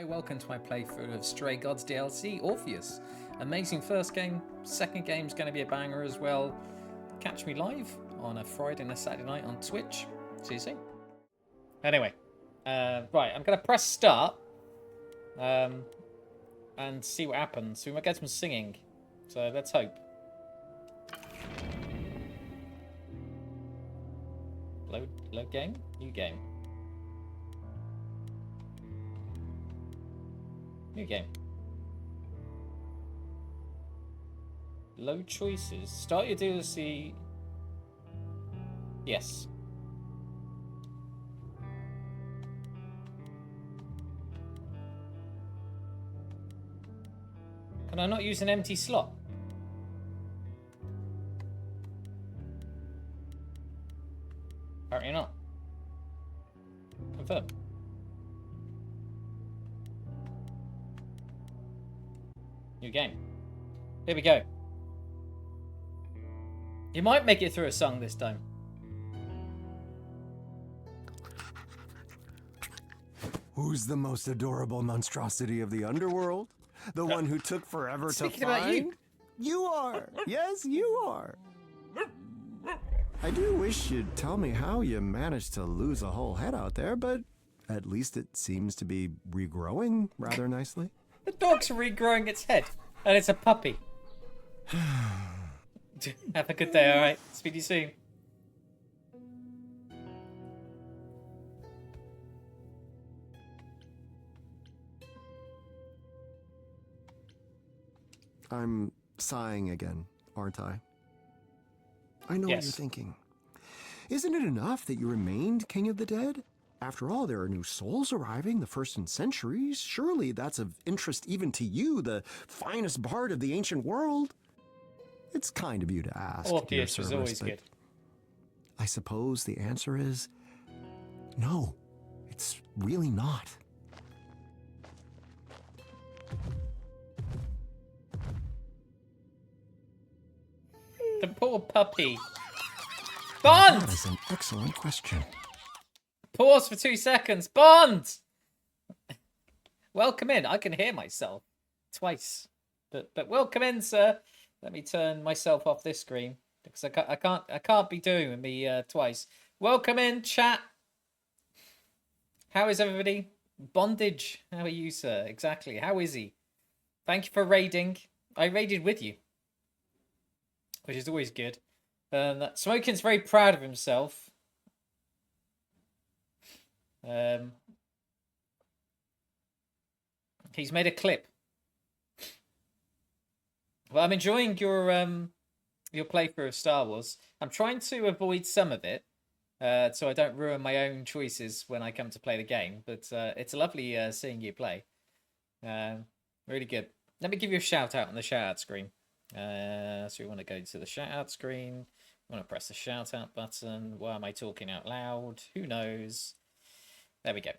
Hi, welcome to my playthrough of Stray Gods DLC, Orpheus. Amazing first game, second game's going to be a banger as well. Catch me live on a Friday and a Saturday night on Twitch. See you soon. Anyway, right, I'm going to press start and see what happens. We might get some singing, so let's hope. Load game? New game. New game. Load choices. Start your DLC. Yes. Can I not use an empty slot? Apparently not. Confirm. New game. Here we go. You might make it through a song this time. Who's the most adorable monstrosity of the underworld? The one who took forever to find? Speaking about you. You are. Yes, you are. I do wish you'd tell me how you managed to lose a whole head out there, but at least it seems to be regrowing rather nicely. The dog's regrowing its head, and it's a puppy. Have a good day, alright? Speak to you soon. I'm sighing again, aren't I? I know what you're thinking. Isn't it enough that you remained King of the Dead? After all, there are new souls arriving, the first in centuries. Surely that's of interest even to you, the finest bard of the ancient world. It's kind of you to ask. Orpheus was always good. I suppose the answer is no, it's really not. The poor puppy. Bond! That is an excellent question. Pause for 2 seconds. Bond! Welcome in. I can hear myself twice. But welcome in, sir. Let me turn myself off this screen because I can't be doing me twice. Welcome in, chat. How is everybody? Bondage. How are you, sir? Exactly. How is he? Thank you for raiding. I raided with you, which is always good. Smoking's very proud of himself. He's made a clip. Well, I'm enjoying your playthrough of Star Wars. I'm trying to avoid some of it, so I don't ruin my own choices when I come to play the game. But it's lovely seeing you play. Really good. Let me give you a shout out on the shout out screen. So we want to go to the shout out screen. I want to press the shout out button. Why am I talking out loud? Who knows? There we go.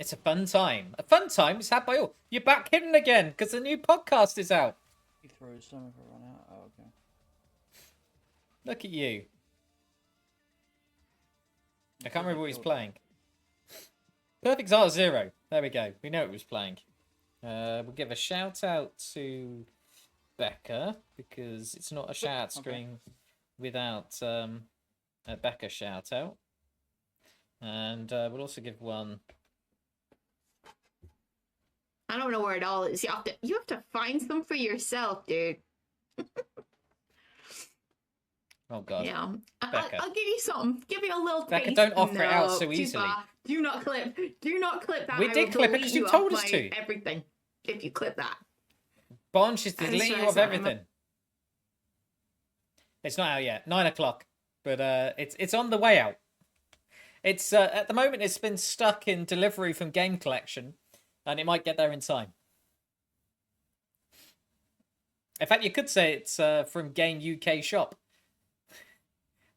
It's a fun time. A fun time is had by all. You're back hidden again because the new podcast is out. You throw some of it run out. Oh, okay. Look at you. I can't remember what he's playing. Perfect Art Zero. There we go. We know it was playing. We'll give a shout out to Becca because it's not a shout out screen without a Becca shout out. And we'll also give one. I don't know where it all is. You have to find some for yourself, dude. Oh god. Yeah. Becca. I'll give you something. Give you a little taste. Becca, don't offer it out so easily. Do not clip. Do not clip that. We did clip it because you told us to. Everything. If you clip that. Bonch is the delete you of everything. It's not out yet. 9 o'clock. But it's on the way out. It's at the moment it's been stuck in delivery from Game Collection. And it might get there in time. In fact, you could say it's from Game UK Shop.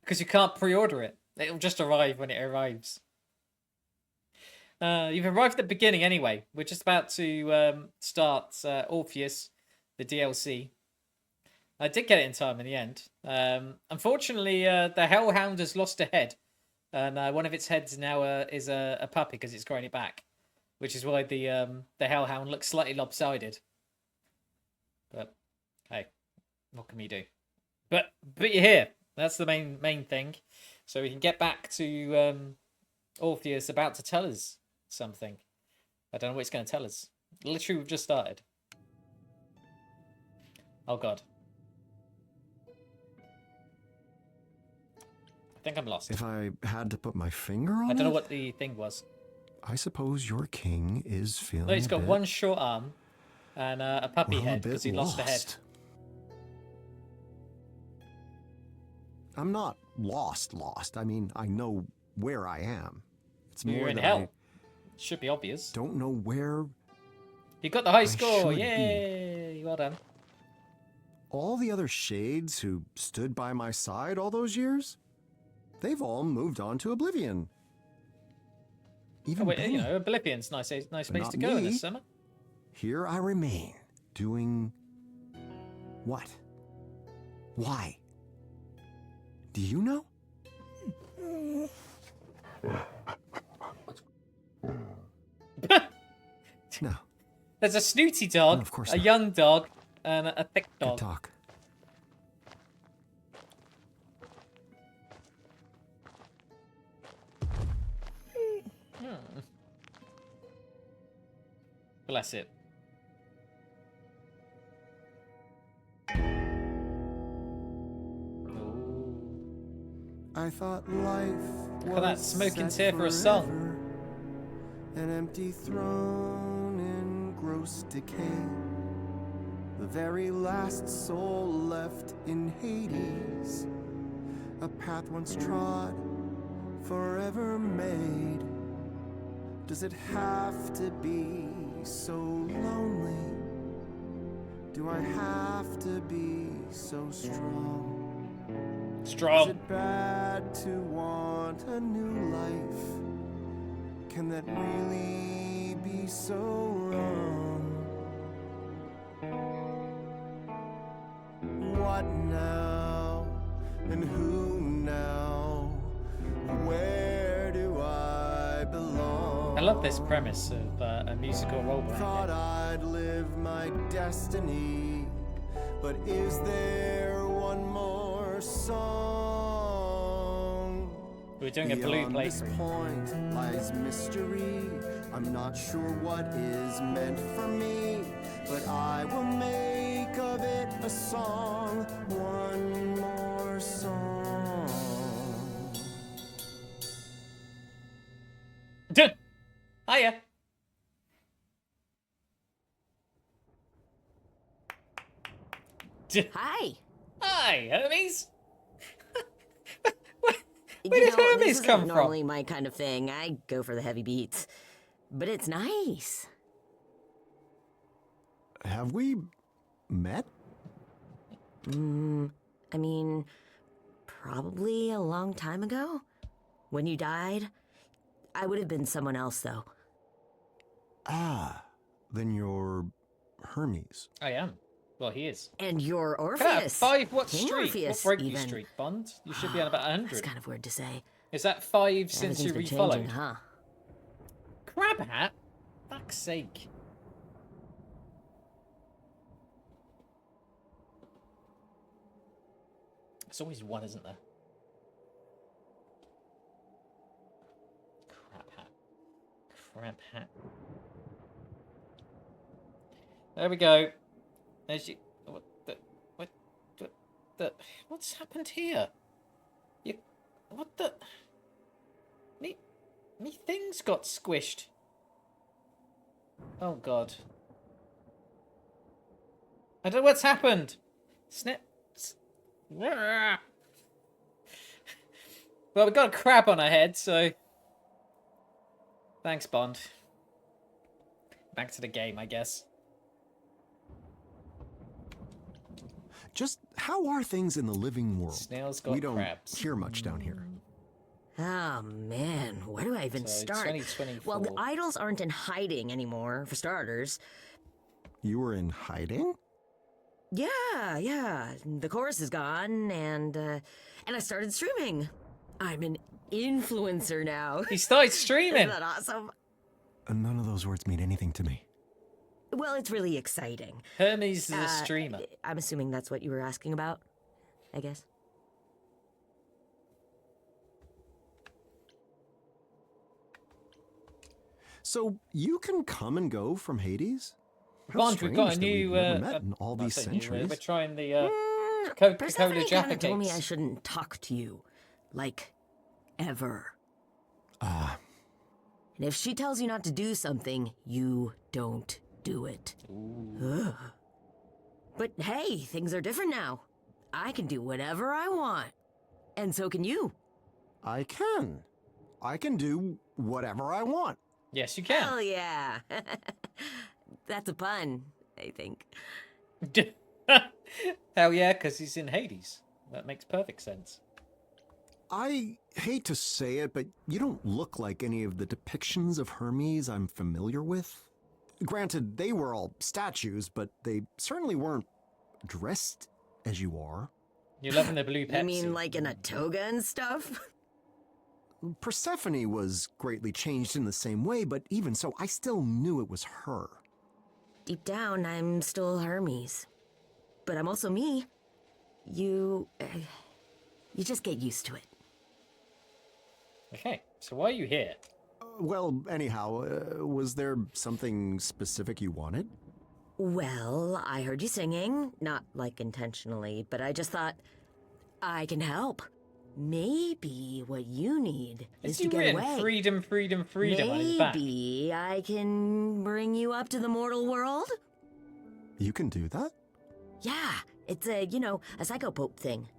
Because you can't pre-order it. It'll just arrive when it arrives. You've arrived at the beginning anyway. We're just about to start Orpheus, the DLC. I did get it in time in the end. Unfortunately, the Hellhound has lost a head. And one of its heads now is a puppy because it's growing it back. which is why the Hellhound looks slightly lopsided. But hey, what can we do? But you're here. That's the main thing. So we can get back to Orpheus about to tell us something. I don't know what it's going to tell us. Literally, we've just started. Oh god. I think I'm lost. If I had to put my finger on it, I don't know what the thing was. I suppose your king is feeling. No, he's got one short arm and a puppy head because he lost a head. I'm not lost. I mean, I know where I am. It's more You're in that hell. I Should be obvious. don't know where. You got the high I score. should be. Yay! Well done. All the other shades who stood by my side all those years, they've all moved on to oblivion. Even Oh, wait, Benny. you know, Oblivion's nice place not to go in me. this summer. Here I remain, doing what? Why? Do you know? No. There's a snooty dog, No, of course a not. young dog, and a thick Good dog. talk. Bless it. I thought life Look at that was smoking set tear for a song. forever, an empty throne in gross decay. The very last soul left in Hades, a path once trod, forever made. Does it have to be so lonely? Do I have to be so strong? Is Strong. it bad to want a new life? Can that really be so wrong? What now? And who now? Where do I belong? I love this premise of a musical role Thought playing. I'd live my destiny, but is there one more song? We're doing a blue Beyond this playthrough. point lies mystery. I'm not sure what is meant for me, but I will make of it a song. One more song. Hiya. Hi. Hi, Hermes. You Where did know, Hermes this isn't come from? normally my kind of thing. I go for the heavy beats. But it's nice. Have we met? I mean, probably a long time ago. When you died. I would have been someone else, though. Ah, then you're Hermes. I am. Well, he is. And you're Look at that, Orpheus. 5 what King streak? Orpheus, What broke you even. streak, Bond? You should be on about 100. That's kind of weird to say. Is that 5 since you Everything's been refollowed? changing, huh? Crab hat? Fuck's sake. There's always one, isn't there? Crab hat. Crab hat. There we go. There's you. What's happened here? What the? Me things got squished. Oh god. I don't know what's happened. Snip. Well, we've got a crab on our head, so thanks, Bond. Back to the game, I guess. Just how are things in the living world? Snails got we don't crabs. hear much down here. Oh man, where do I even So, start? 2024. Well, the idols aren't in hiding anymore, for starters. You were in hiding? Yeah. The chorus is gone, and I started streaming. I'm an influencer now. He started streaming. Isn't that awesome? None of those words mean anything to me. Well, it's really exciting. Hermes is a streamer. I'm assuming that's what you were asking about, I guess. So you can come and go from Hades? How Bond, we've got a strange that we've new. never met in all these I say new, centuries. we're trying the Coca-Cola Persephone Jaffa kind of told me I cakes. shouldn't talk to you, like, ever. Ah, And if she tells you not to do something, you don't do it. Ugh. But hey, things are different now. I can do whatever I want. And so can you. I can. I can do whatever I want. Yes, you can. Hell yeah. That's a pun, I think. Hell yeah, because he's in Hades. That makes perfect sense. I hate to say it, but you don't look like any of the depictions of Hermes I'm familiar with. Granted, they were all statues, but they certainly weren't dressed as you are. You're loving the blue Pepsi. You mean like in a toga and stuff? Persephone was greatly changed in the same way, but even so, I still knew it was her. Deep down, I'm still Hermes. But I'm also me. You just get used to it. Okay, so why are you here? Well, anyhow, was there something specific you wanted? Well, I heard you singing, not like intentionally, but I just thought, I can help. Maybe what you need is to he get written away. freedom, freedom, freedom on his back? Maybe I can bring you up to the mortal world? You can do that? Yeah, it's a, a psychopope thing.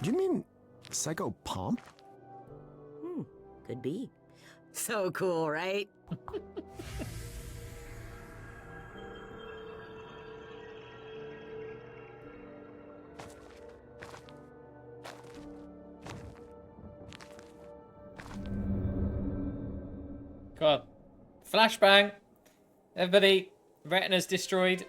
Do you mean psychopomp? Could be. So cool, right? God. Flashbang. Everybody, retina's destroyed.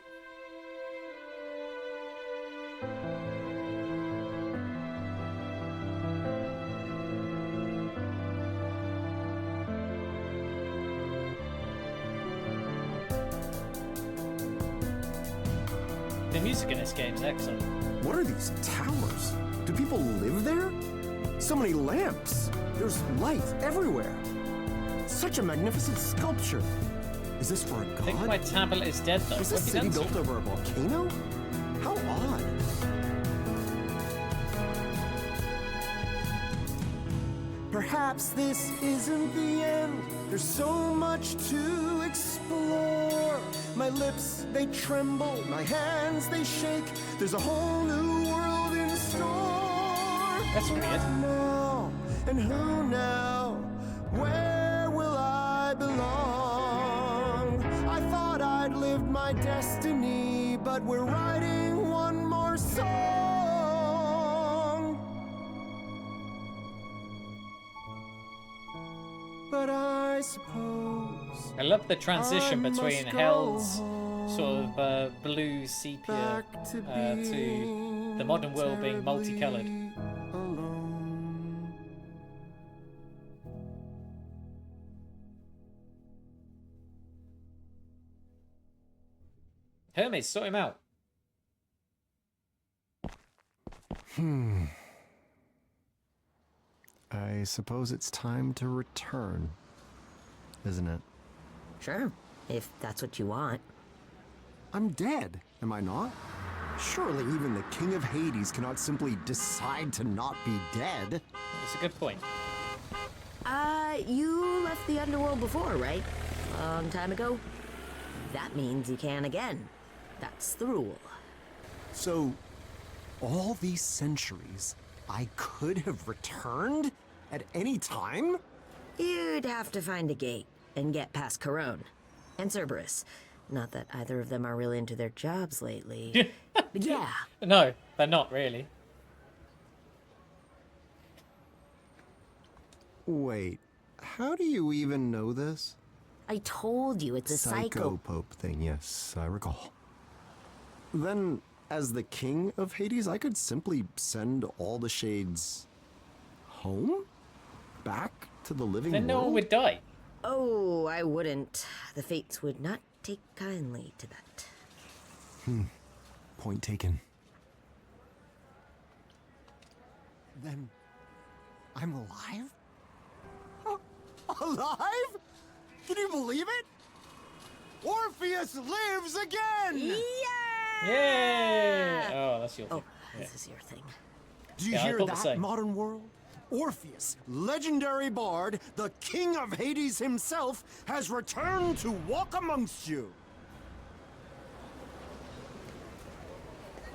The music in this game is excellent. What are these towers? Do people live there? So many lamps. There's light everywhere. Such a magnificent sculpture. Is this for a god? I think my tablet is dead though. Was What this have you city done built to it? over a volcano? How odd. Perhaps this isn't the end. There's so much to explore. My lips, they tremble. My hands, they shake. There's a whole new world in store. That's weird. What now? And who now? Where will I belong? I thought I'd lived my destiny, but we're writing one more song. But I suppose I love the transition I between must go Hell's home, sort of blue sepia back to to the modern world being multicolored. terribly alone. Hermes, sort him out. I suppose it's time to return, isn't it? Sure, if that's what you want. I'm dead, am I not? Surely even the King of Hades cannot simply decide to not be dead. It's a good point. You left the underworld before, right? Long time ago. That means you can again. That's the rule. So, all these centuries, I could have returned at any time? You'd have to find a gate and get past Corone and Cerberus. Not that either of them are really into their jobs lately. But yeah, No, they're not really. Wait, how do you even know this? I told you it's a psycho. Psychopope thing, yes, I recall. Then, as the King of Hades, I could simply send all the shades home? Back to the living Then no world? one would die. Oh, I wouldn't. The fates would not take kindly to that. Point taken. Then I'm alive? Alive? Can you believe it? Orpheus lives again! Yay! Oh, that's your thing. Oh, this is your thing. Do you Yeah, I hear thought the that, same. modern world? Orpheus, legendary bard, the king of Hades himself, has returned to walk amongst you.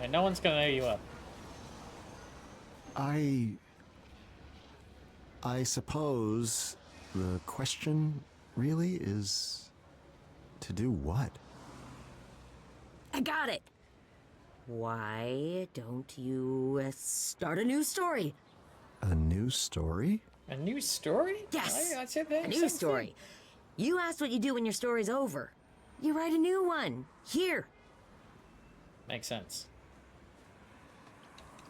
And no one's gonna know you up. I suppose the question really is to do what? I got it. Why don't you start a new story? A new story? A new story? Yes, I said that a new same story. thing. You asked what you do when your story's over. You write a new one. Here. Makes sense.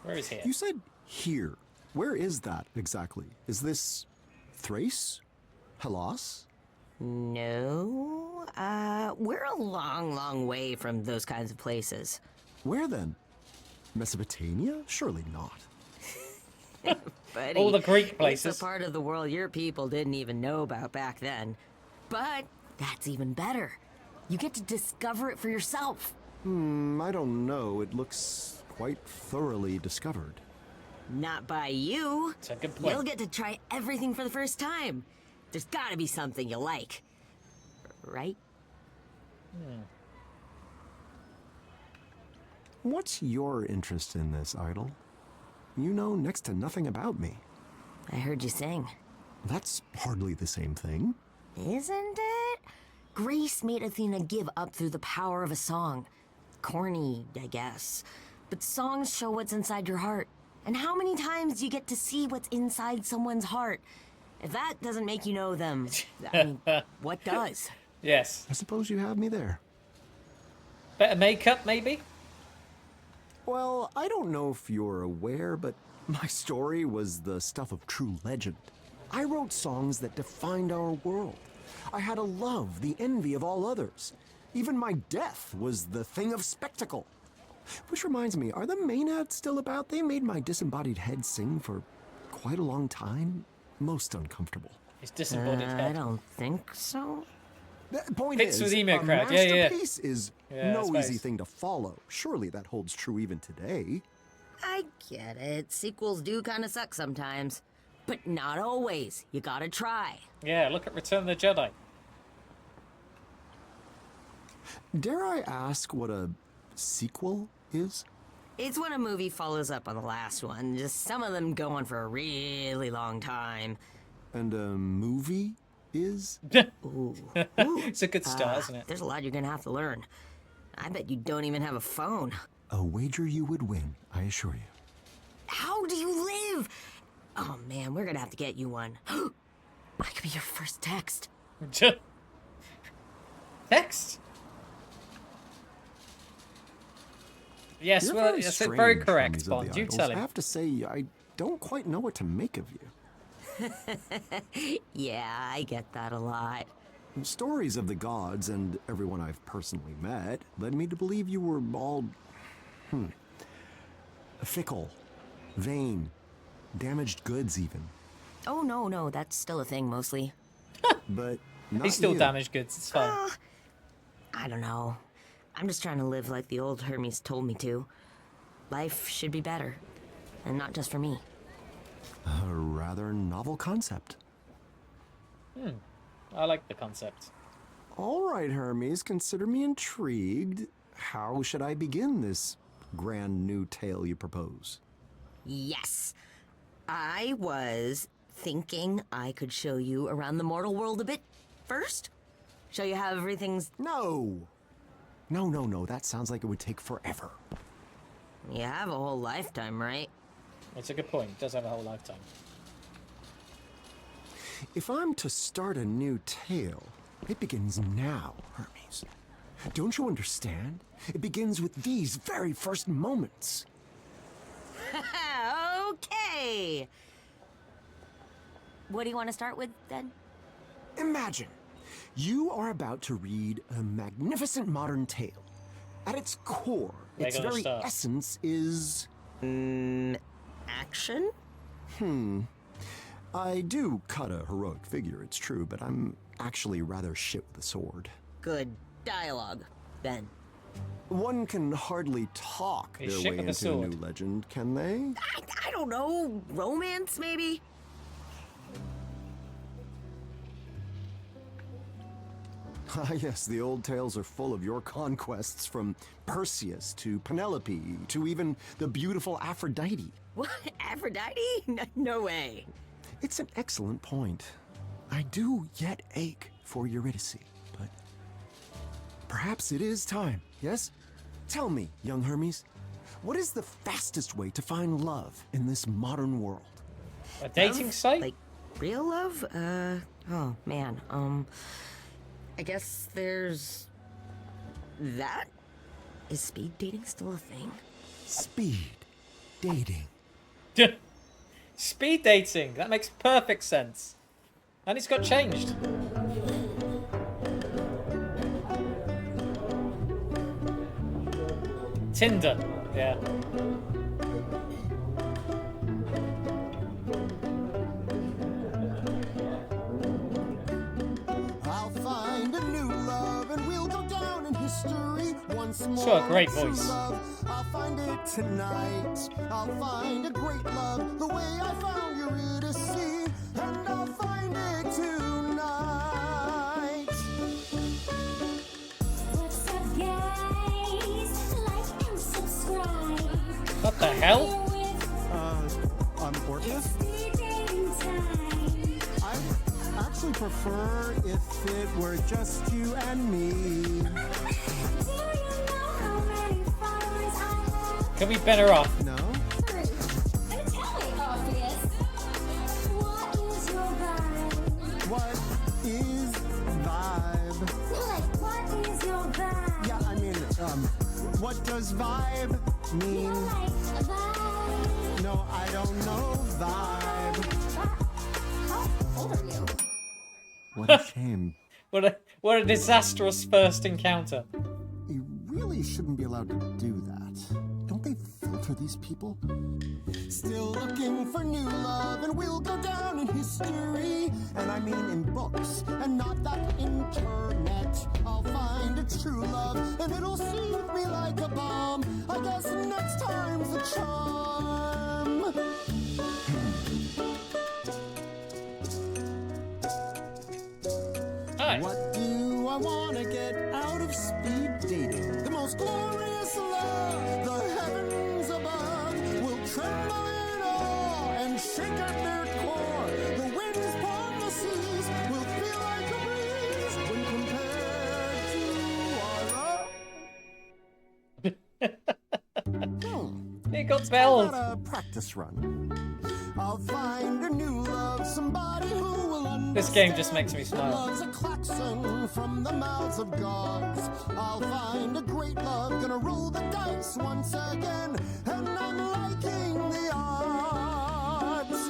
Where is here? You said here. Where is that exactly? Is this Thrace? Hellas? No, we're a long, long way from those kinds of places. Where then? Mesopotamia? Surely not. Buddy, All the Greek places. It's a part of the world your people didn't even know about back then. But that's even better. You get to discover it for yourself. I don't know. It looks quite thoroughly discovered. Not by you. That's a good point. You'll get to try everything for the first time. There's gotta be something you like. Right? What's your interest in this, Idol? You know next to nothing about me. I heard you sing. That's hardly the same thing. Isn't it? Grace made Athena give up through the power of a song. Corny, I guess. But songs show what's inside your heart. And how many times do you get to see what's inside someone's heart? If that doesn't make you know them, I mean, what does? Yes. I suppose you have me there. Better makeup, maybe? Well, I don't know if you're aware, but my story was the stuff of true legend. I wrote songs that defined our world. I had a love, the envy of all others. Even my death was the thing of spectacle. Which reminds me, are the Maenads still about? They made my disembodied head sing for quite a long time. Most uncomfortable. His disembodied I head. don't think so. The point Fits is, with emo a crowd. Yeah, yeah. masterpiece is Yeah, I no suppose. easy thing to follow. Surely that holds true even today. I get it. Sequels do kind of suck sometimes. But not always. You gotta try. Yeah, look at Return of the Jedi. Dare I ask what a sequel is? It's when a movie follows up on the last one. Just some of them go on for a really long time. And a movie is? Ooh. It's a good start, isn't it? There's a lot you're gonna have to learn. I bet you don't even have a phone. A wager you would win, I assure you. How do you live? Oh man, we're gonna have to get you one. I could be your first text. Text. Yes, You're well, very that's strange, very homies correct, of the Bond. You Idols. tell I him. have to say, I don't quite know what to make of you. Yeah, I get that a lot. Stories of the gods and everyone I've personally met led me to believe you were all, fickle, vain, damaged goods even. Oh no, that's still a thing mostly. But not He's still you. damaged goods. It's fine. I don't know. I'm just trying to live like the old Hermes told me to. Life should be better. And not just for me. A rather novel concept. I like the concept. All right, Hermes, consider me intrigued. How should I begin this grand new tale you propose? Yes. I was thinking I could show you around the mortal world a bit first. Show you how everything's... No, that sounds like it would take forever. You have a whole lifetime, right? It's a good point. It does have a whole lifetime. If I'm to start a new tale, it begins now, Hermes. Don't you understand? It begins with these very first moments. Okay. what do you want to start with, then? Imagine you are about to read a magnificent modern tale. At its core, its very essence is... action? I do cut a heroic figure, it's true, but I'm actually rather shit with a sword. Good dialogue, then. One can hardly talk their way into a new legend, can they? I don't know. Romance, maybe? Ah, yes, the old tales are full of your conquests, from Perseus to Penelope to even the beautiful Aphrodite. What? Aphrodite? No way. It's an excellent point. I do yet ache for Eurydice, but perhaps it is time, yes? Tell me, young Hermes, what is the fastest way to find love in this modern world? A dating site? Like, real love? Oh, man, I guess there's... that? Is speed dating still a thing? Speed dating. Speed dating. That makes perfect sense. And it's got changed. Tinder. Yeah. I'll find a new love and we'll go down in history once more. Sure, great voice. I'll find it tonight. I'll find a great love the way I found Eurydice, and I'll find it tonight. What's up, guys? Like and subscribe. What the hell? I'm Orpheus. Speed dating time. I actually prefer if it were just you and me. Do you know how many followers I have? Can we better off? No? 3. And tell me, Orpheus, what is your vibe? What is vibe? Like, what is your vibe? Yeah, I mean, what does vibe mean? You like a vibe? No, I don't know vibe. How old are you? What a shame. What a disastrous first encounter. You really shouldn't be allowed to do that. Don't they filter these people? Still looking for new love, and we'll go down in history. And I mean in books, and not that internet. I'll find a true love, and it'll soothe me like a balm. I guess next time's a charm. Hi. What do I want to get out of speed dating? The most glorious love, the heavens above will tremble in awe and shake at their core. The winds upon the seas will feel like a breeze when compared to our love. It got How belled. about a practice run? I'll find a new love, somebody who will understand. This game just makes me smile. Love's a klaxon from the mouths of gods. I'll find a great love, gonna roll the dice once again, and I'm liking the odds.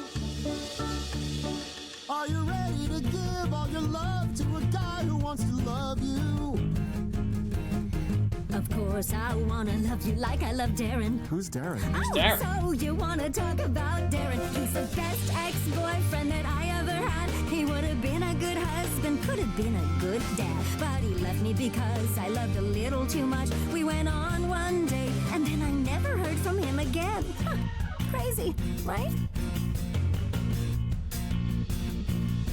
Are you ready to give all your love to a guy who wants to love you? Of course, I wanna love you like I love Darren. Who's Darren? Darren? So you wanna talk about Darren? He's the best ex-boyfriend that I ever had. He would have been a good husband, could have been a good dad. But he left me because I loved a little too much. We went on one date, and then I never heard from him again. Huh, crazy, right?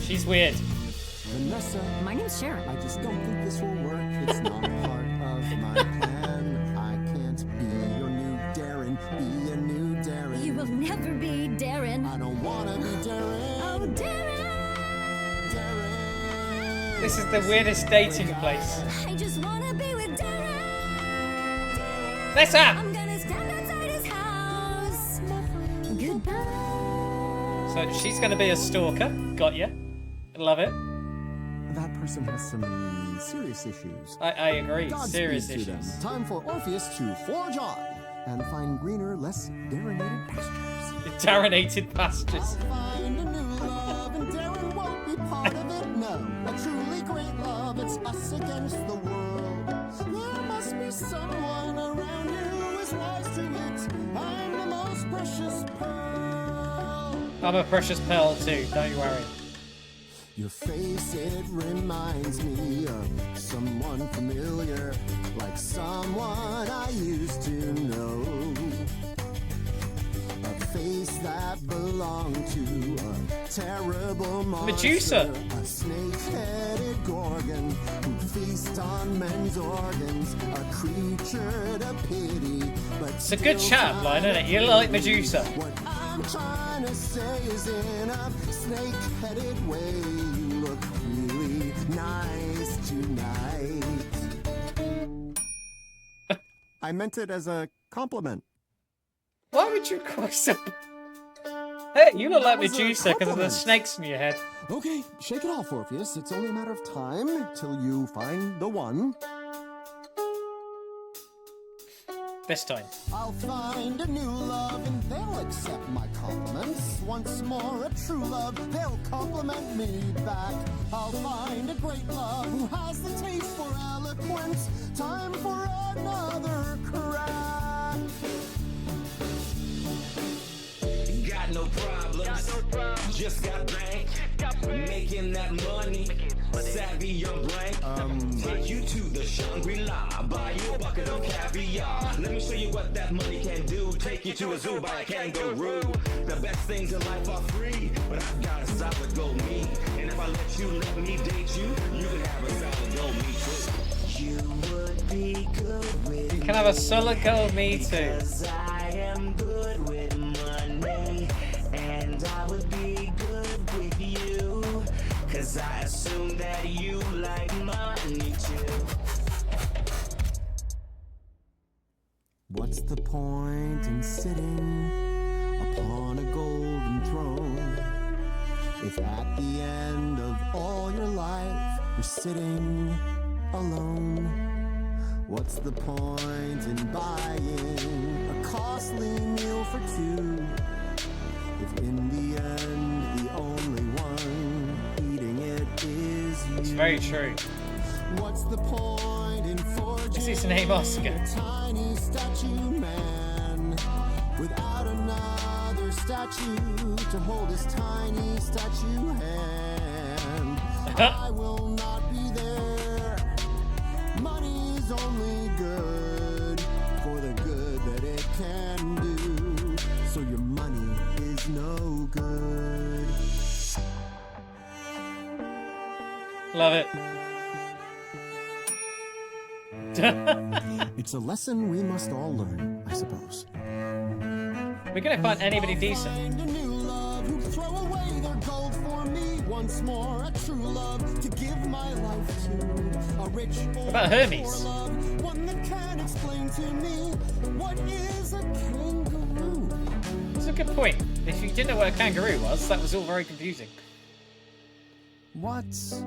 She's weird. Vanessa, My name's Sharon. I just don't think this will work. It's not part of my plan. I can't be your new Darren. Be a new Darren. You will never be Darren. I don't wanna be Darren. Oh, Darren! Darren. This is the weirdest dating place. I just wanna be with Darren. Let's up! I'm gonna stand outside his house. Goodbye. So she's going to be a stalker. Got you. Love it. That person has some serious issues. I agree. Serious Godspeed to them. issues. Time for Orpheus to forge on and find greener, less darrenated pastures. Darrenated pastures. Find a new love and great love, it's us against the world. There must be someone around you who is wise to it. I'm the most precious pearl. I'm a precious pearl too, don't you worry. Your face, it reminds me of someone familiar, like someone I used to know. A face that belonged to a terrible monster, Medusa. a snake-headed gorgon who'd feast on men's organs, a creature to pity. But It's a good chat line, isn't it? You like Medusa. what I'm trying to say is, in a snake-headed way, you look really nice tonight. I meant it as a compliment. Why would you call yourself? Hey, you look like That was a Medusa because of the compliment. snakes in your head. Okay, shake it off, Orpheus. It's only a matter of time till you find the one. This time. I'll find a new love and they'll accept my compliments. Once more, a true love, they'll compliment me back. I'll find a great love who has the taste for eloquence. Time for another crack. Got no problems, just got bank, making that money, savvy young blank. Take you to the Shangri-La, buy you a bucket of caviar. Let me show you what that money can do. Take you to a zoo, buy a kangaroo. The best things in life are free, but I've got a solid gold me. And if I let me date you, you can have a solid gold me too. You would be good with You can have a solid gold me too. I am good with money, and I would be good with you, cause I assume that you like money too. What's the point in sitting upon a golden throne if at the end of all your life you're sitting alone? What's the point in buying a costly meal for two if in the end the only one eating it is you? It's very true. What's the point in forging Is his name Oscar? a tiny statue man without another statue to hold his tiny statue hand? I will not be there. Money's only good for the good that it can do. So your money is no good. Love it. It's a lesson we must all learn, I suppose. We're gonna find anybody decent. Find a new love who throw away their gold for me once more. A true love to give my life to. A rich or about Hermes? poor love, one that can explain to me what is a kangaroo. That's a good point. If you didn't know what a kangaroo was, that was all very confusing. What's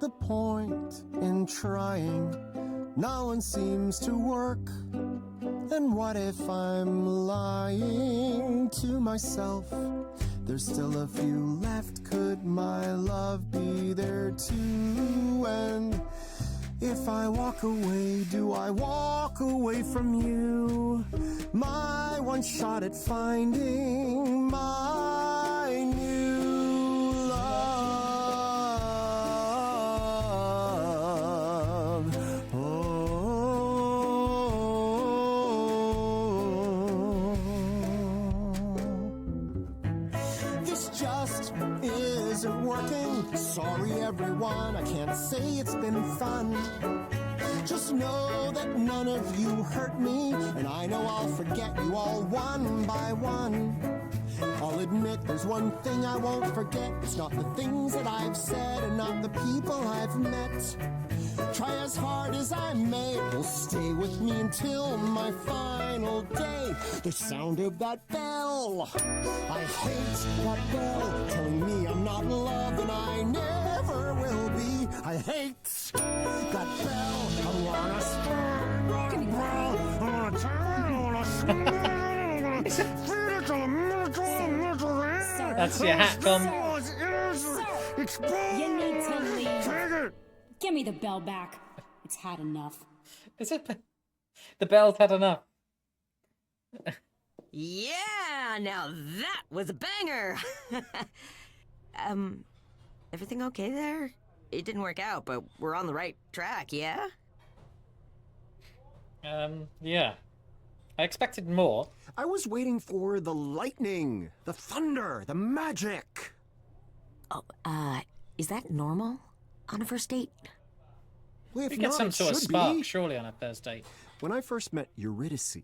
the point in trying? No one seems to work. And what if I'm lying to myself? There's still a few left. Could my love be there too? And if I walk away, do I walk away from you? My one shot at finding my new love. This just isn't working. Sorry, everyone, I can't say it's been fun. Just know that none of you hurt me, and I know I'll forget you all one by one. I'll admit there's one thing I won't forget. It's not the things that I've said and not the people I've met. Try as hard as I may, it will stay with me until my final day. The sound of that bell, I hate that bell, telling me I'm not in love and I never will be. I hate that bell. I wanna spin that bell. I wanna turn, I wanna spin, I wanna feed it to the That's your hat, Tom. You need to leave. Take it. Give me the bell back. It's had enough. Is it? The bell's had enough. Yeah, now that was a banger. Everything okay there? It didn't work out, but we're on the right track, yeah? Yeah. I expected more. I was waiting for the lightning, the thunder, the magic. Oh, is that normal on a first date? Well, if We get not, some it sort of should spark, be. surely, on a first date. When I first met Eurydice,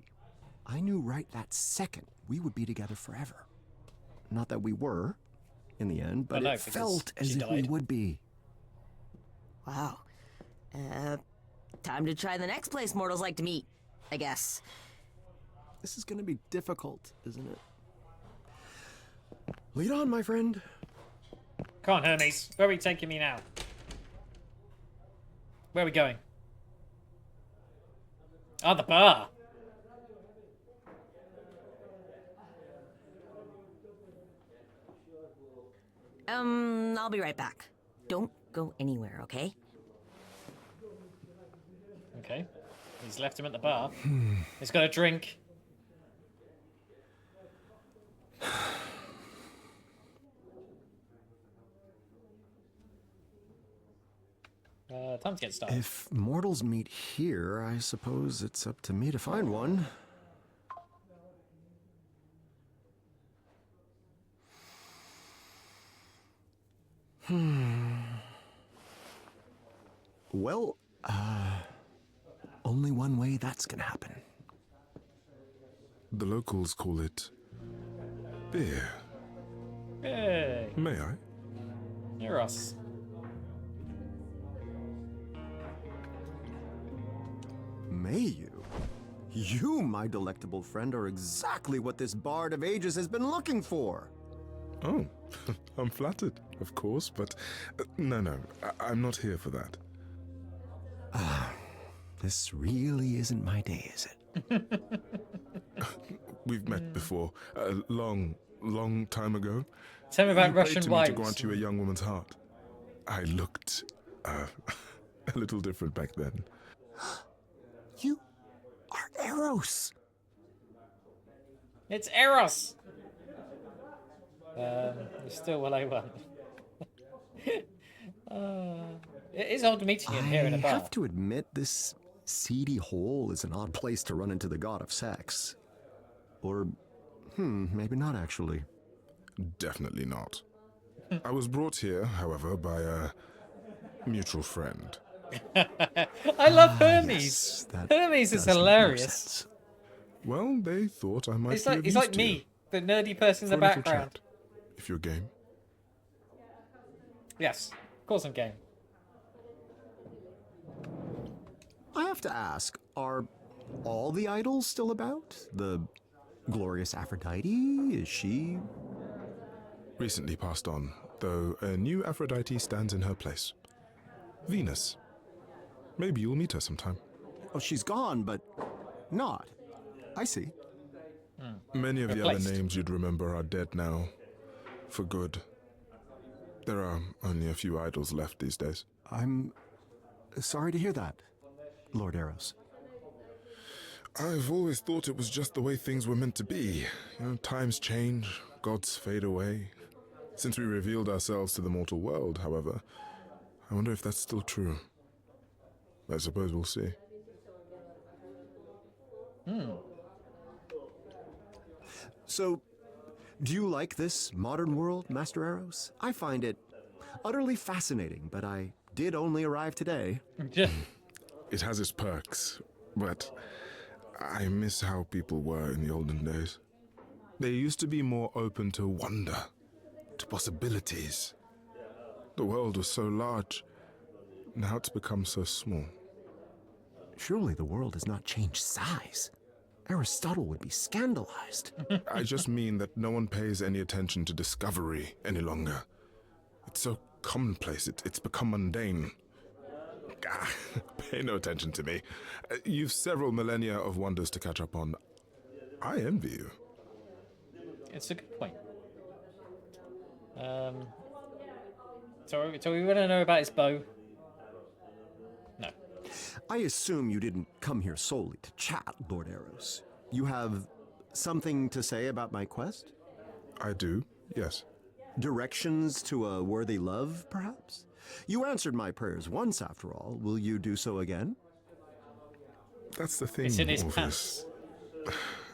I knew right that second we would be together forever. Not that we were, in the end, but no, it because felt as she if we died. would be. Wow. Time to try the next place mortals like to meet, I guess. This is gonna be difficult, isn't it? Lead on, my friend. Come on, Hermes. Where are we taking me now? Where are we going? Oh, the bar. I'll be right back. Don't go anywhere, okay? Okay. He's left him at the bar. He's got a drink. Time to get started. If mortals meet here, I suppose it's up to me to find one. Well, only one way that's gonna happen. The locals call it beer. Hey, May I? Eros. May you? You, my delectable friend, are exactly what this Bard of Ages has been looking for. Oh, I'm flattered, of course, but no, I'm not here for that. This really isn't my day, is it? We've met before, a long time ago. Tell me about You Russian prayed to me wives. to grant you a young woman's heart. I looked a little different back then. You are Eros. It's Eros. You're still what I want. It is odd meeting him here in a I bar. have to admit, this seedy hole is an odd place to run into the god of sex. Or, maybe not actually. Definitely not. I was brought here, however, by a mutual friend. I love Hermes. Yes, that Hermes is does make more hilarious. sense. Well, they thought I might He's be like of he's use like to you. me, the nerdy person in For the a little background. chat, if you're game. Yes, of course I'm game. I have to ask, are all the idols still about? The glorious Aphrodite? Is she... Recently passed on, though a new Aphrodite stands in her place. Venus. Maybe you'll meet her sometime. Oh, she's gone, but not. I see. Many of the Replaced. other names you'd remember are dead now. For good. There are only a few idols left these days. I'm sorry to hear that, Lord Eros. I've always thought it was just the way things were meant to be. You know, times change, gods fade away. Since we revealed ourselves to the mortal world, however, I wonder if that's still true. I suppose we'll see. So, do you like this modern world, Master Eros? I find it utterly fascinating, but I did only arrive today. It has its perks, but I miss how people were in the olden days. They used to be more open to wonder, to possibilities. The world was so large, now it's become so small. Surely the world has not changed size. Aristotle would be scandalized. I just mean that no one pays any attention to discovery any longer. It's so commonplace, it's become mundane. Pay no attention to me. You've several millennia of wonders to catch up on. I envy you. It's a good point. So we want to know about his bow. I assume you didn't come here solely to chat, Lord Eros. You have something to say about my quest? I do, yes. Directions to a worthy love, perhaps? You answered my prayers once, after all. Will you do so again? That's the thing, It's in his Orpheus.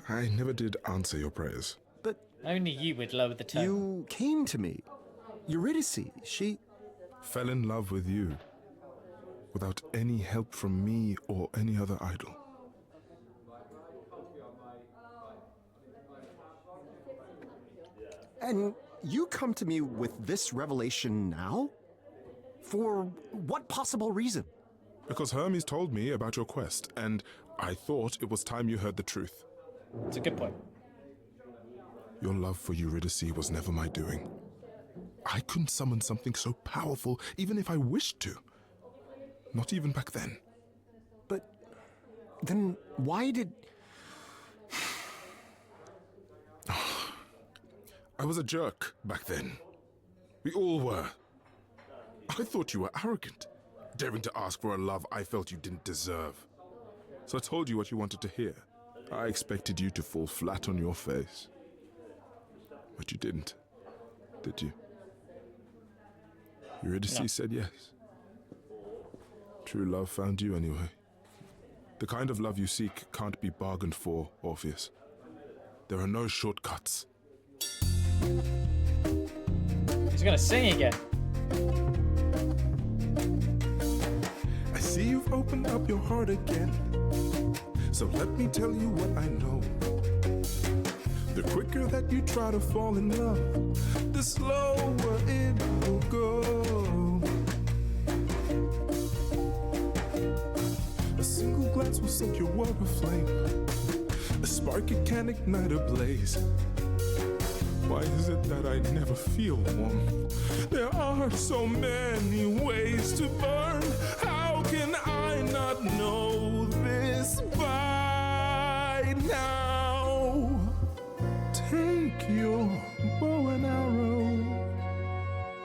I never did answer your prayers. But only you would lower the tone. you came to me. Eurydice, she... Fell in love with you. Without any help from me or any other idol. And you come to me with this revelation now? For what possible reason? Because Hermes told me about your quest, and I thought it was time you heard the truth. It's a good point. Your love for Eurydice was never my doing. I couldn't summon something so powerful, even if I wished to. Not even back then. But then why did... I was a jerk back then. We all were. I thought you were arrogant, daring to ask for a love I felt you didn't deserve. So I told you what you wanted to hear. I expected you to fall flat on your face. But you didn't, did you? Eurydice said yes. True love found you anyway. The kind of love you seek can't be bargained for, Orpheus. There are no shortcuts. He's gonna sing again. I see you've opened up your heart again. So let me tell you what I know. The quicker that you try to fall in love, the slower it will go. A single glance will set your world aflame. A spark it can ignite a blaze. Why is it that I never feel warm? There are so many ways to burn. How can I not know this by now? Take your bow and arrow.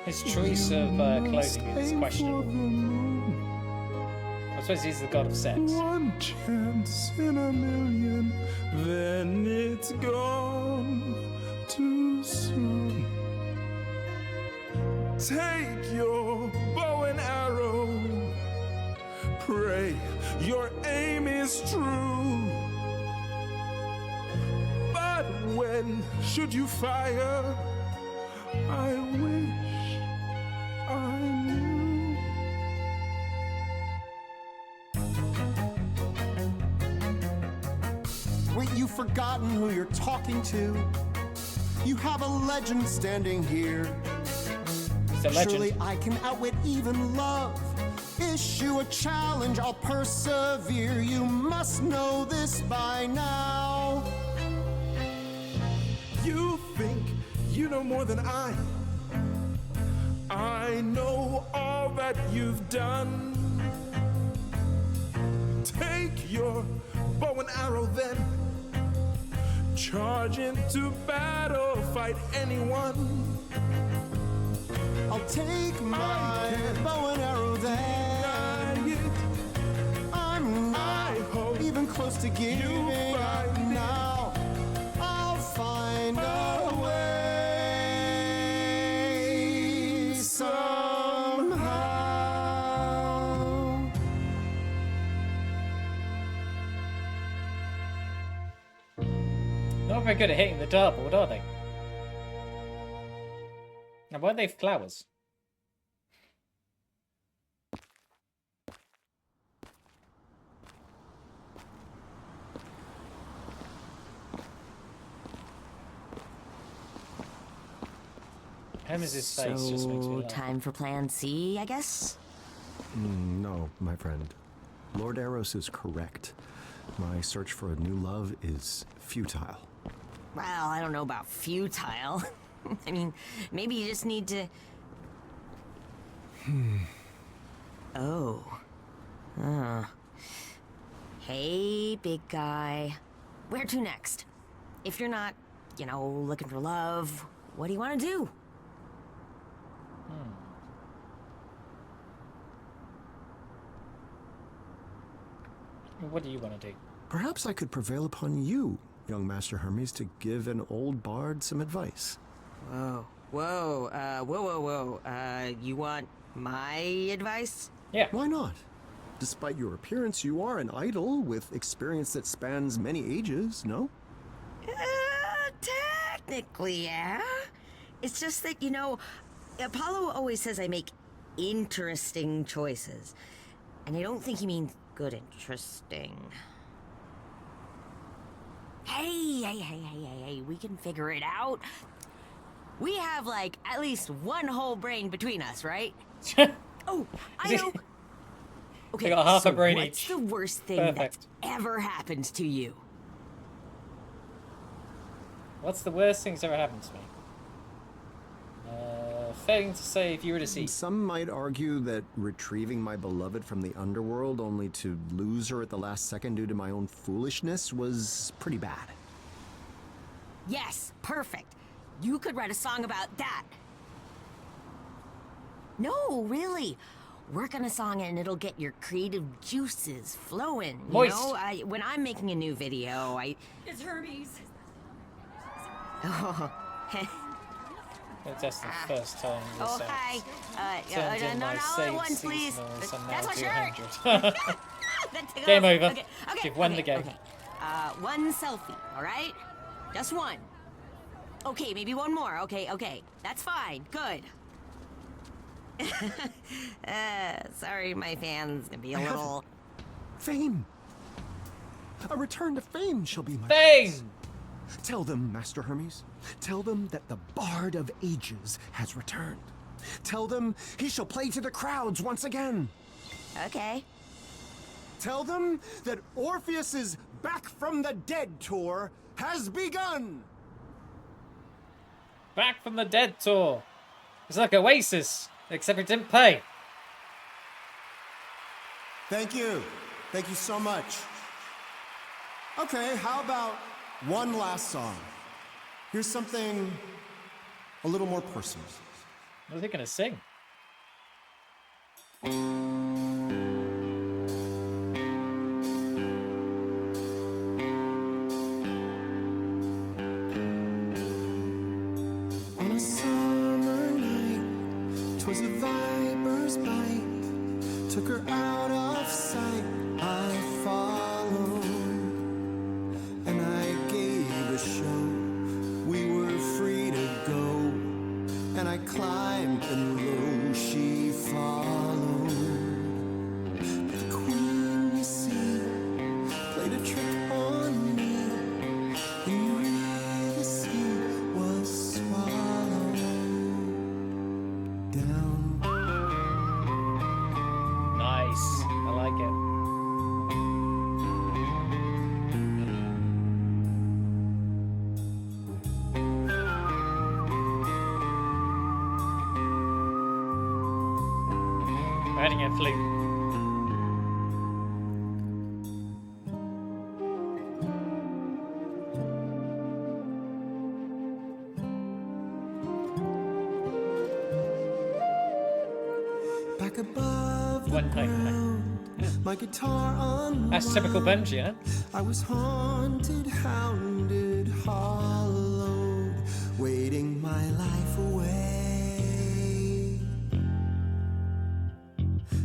His choice of clothing is questionable. I suppose he's the god of sex. One chance in a million, then it's gone too soon. Take your bow and arrow. Pray your aim is true. But when should you fire? I wish I knew. Wait, you've forgotten who you're talking to? You have a legend standing here. He's a legend. Surely I can outwit even love. Issue a challenge, I'll persevere. You must know this by now. You think you know more than I know all that you've done. Take your bow and arrow then. Charge into battle, fight anyone. I'll take my bow and arrow then. I'm not even close to giving up now. I'll find a way somehow. Not very good at hitting the dartboard, are they? Now, why are they flowers? Hermes' face just makes me So, laugh. time for plan C, I guess? No, my friend. Lord Eros is correct. My search for a new love is futile. Well, I don't know about futile. I mean, maybe you just need to... Oh. Hey, big guy. Where to next? If you're not, you know, looking for love, what do you want to do? What do you want to do? Perhaps I could prevail upon you, young Master Hermes, to give an old bard some advice. Whoa. You want my advice? Yeah. Why not? Despite your appearance, you are an idol with experience that spans many ages, no? Technically, yeah. It's just that, you know, Apollo always says I make interesting choices. And I don't think he means good interesting. Hey, we can figure it out. We have, like, at least one whole brain between us, right? Oh, I know. Okay, I got half so a brain what's each. the worst thing Perfect. that's ever happened to you? What's the worst thing that's ever happened to me? Failing to save Eurydice. Some might argue that retrieving my beloved from the underworld only to lose her at the last second due to my own foolishness was pretty bad. Yes, perfect. You could write a song about that. No, really. Work on a song and it'll get your creative juices flowing. Moist. You know, when I'm making a new video, It's Hermes. Oh, That's the first time this oh hi. turned in No, my all at saved once, please. seasonals and That's now my shirt. 200. That tickles. Game over. Okay, You've won the game. Okay. One selfie, all right? Just one. Okay, maybe one more. Okay. That's fine. Good. Sorry, my fans can be a little... Fame! A return to fame shall be my Fame! prize. Tell them, Master Hermes. Tell them that the Bard of Ages has returned. Tell them he shall play to the crowds once again. Okay. Tell them that Orpheus's Back from the Dead tour has begun. Back from the Dead tour. It's like Oasis, except it didn't pay. Thank you. Thank you so much. Okay, how about one last song? Here's something a little more personal. What are they going to sing? On a summer night, 'twas a viper's bite, took her out of sight. I followed, and I gave a show. We were free to go, and I climbed, and lo, she followed. But the queen, you see, played a trick on me, and Eurydice was swallowed down. Nice. I like it. We're adding a flute. Back above the One note. ground, my guitar on. That's typical Bungie, huh? I was haunted, hounded, hollowed, waiting my life away.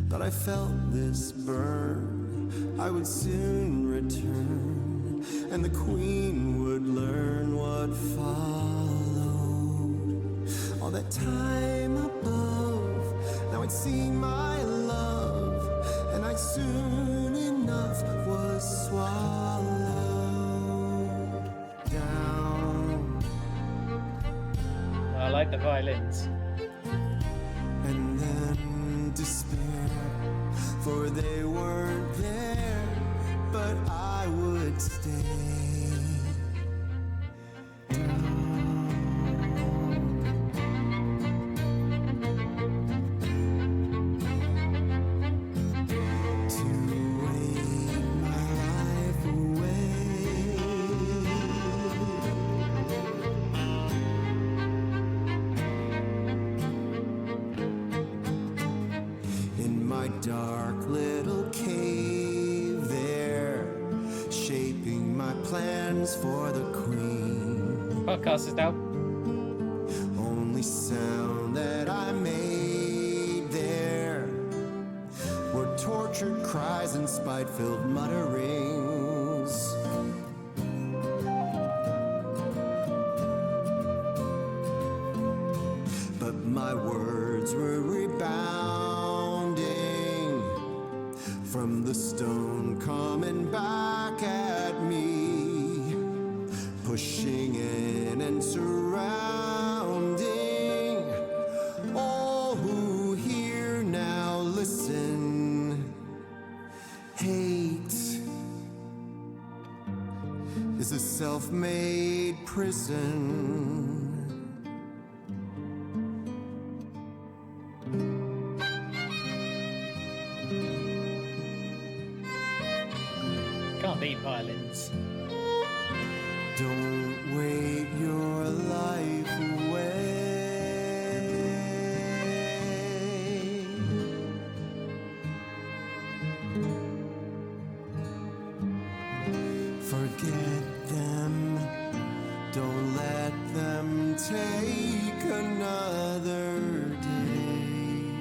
But I felt this burn, I would soon return, and the queen would learn what followed. All that time above, now I'd see my love, and I soon enough was swallowed down. I like the violins. And then despair, for they weren't there, but I would stay. To wait my life away. In my dark little cave there songs for the queen. Podcast is out. Only sound that I made there were tortured cries and spite-filled mutterings. But my words were rebounding from the stone coming back at me, pushing in and surrounding all who hear now listen. Hate is a self-made prison. Can't beat violins. Don't wait your life away. Forget them. Don't let them take another day.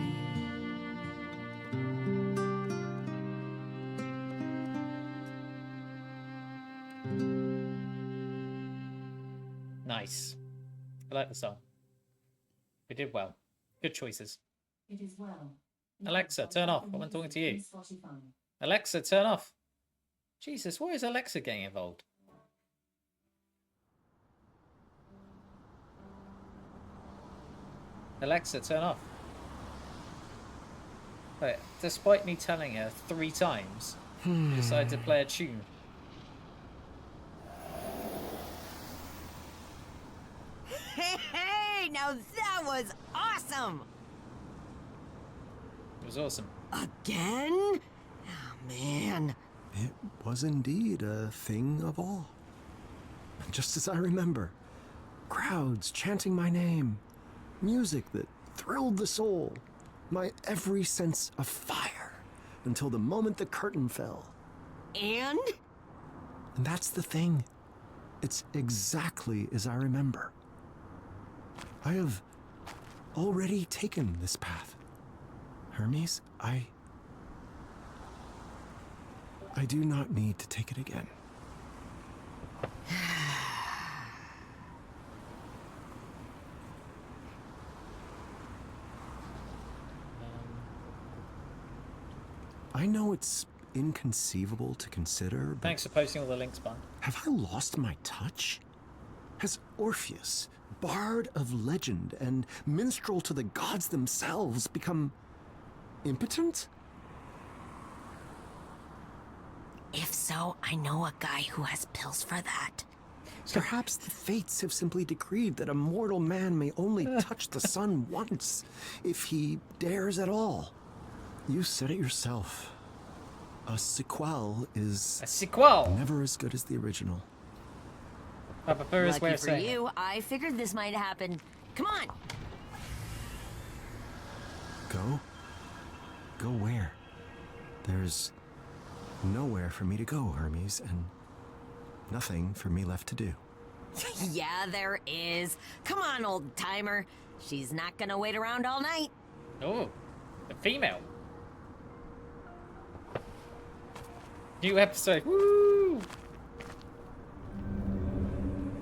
Nice. I like the song. We did well. Good choices. It is well. Alexa, turn off. I want talking to you. Alexa, turn off. Jesus, why is Alexa getting involved? Alexa, turn off. Wait, despite me telling her 3 times, she decided to play a tune. Hey, now that was awesome! It was awesome. Again? Oh, man. It was indeed a thing of awe. Just as I remember. Crowds chanting my name. Music that thrilled the soul. My every sense of fire. Until the moment the curtain fell. And? And that's the thing. It's exactly as I remember. I have already taken this path. Hermes, I do not need to take it again. I know it's inconceivable to consider, but Thanks for posting all the links, Bond. have I lost my touch? Has Orpheus, bard of legend and minstrel to the gods themselves, become impotent? If so, I know a guy who has pills for that. Perhaps the fates have simply decreed that a mortal man may only touch the sun once, if he dares at all. You said it yourself. A sequel is A sequel! never as good as the original. I prefer his way Lucky of for saying it. you, I figured this might happen. Come on! Go? Go where? There's nowhere for me to go, Hermes, and nothing for me left to do. Yeah, there is. Come on, old timer. She's not gonna wait around all night. Oh, the female. New episode. Woo!